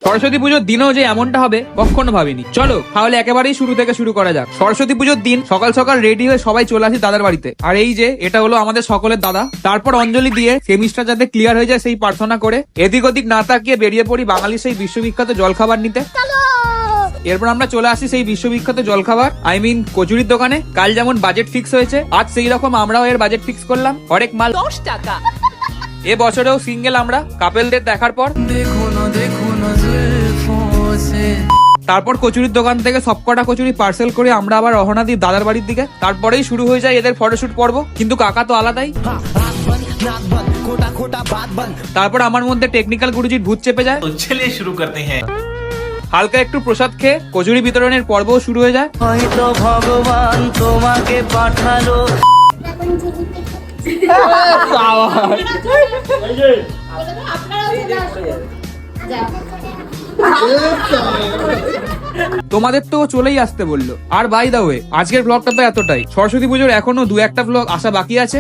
সরস্বতী পুজোর দিনেও যে এমনটা হবে কখনো ভাবিনি। চলো তাহলে একেবারেই শুরু থেকে শুরু করা যাক। সরস্বতী পুজোর দিন সকাল সকাল রেডি হয়ে সবাই চলে আসি দাদার বাড়িতে। আর এই যে এটা হলো আমাদের সকলের দাদা। তারপর অঞ্জলি দিয়ে সেমিস্টার যাতে ক্লিয়ার হয়ে যায় সেই প্রার্থনা করে এদিক ওদিক না তাকিয়ে বেরিয়ে পড়ি বাঙালির সেই বিশ্ববিখ্যাত জলখাবার নিতে। এরপর আমরা চলে আসি সেই বিশ্ববিখ্যাত জলখাবার কচুরির দোকানে। কাল যেমন বাজেট ফিক্স হয়েছে আজ সেই রকম আমরাও এর বাজেট ফিক্স করলাম। হরেক মাল 10 টাকা। এ বছরেও সিঙ্গেল আমরা কাপেলদের দেখার পর তারপর কচুরির দোকান থেকে সবকটা কচুরি পার্সেল করে আমরা আবার রওনা দিই দাদার বাড়ির দিকে। তারপরেই শুরু হয়ে যায় এদের ফটোশুট পর্ব, কিন্তু কাকা তো আলাদাই। তারপর আমার মধ্যে টেকনিক্যাল গুরুজির ভূত চেপে যায়। চলিয়ে শুরু করতে হ্যাঁ। হালকা একটু প্রসাদ খেয়ে কচুরি বিতরণের পর্বও শুরু হয়ে যায়। হয়তো ভগবান তোমাকে পাঠালো। তোমাদের তো চলেই আসতে বললো। আর বাই দা ওয়ে আজকের ব্লগটা তো এতটাই। সরস্বতী পুজোর এখনো 2-1টা ব্লগ আসা বাকি আছে।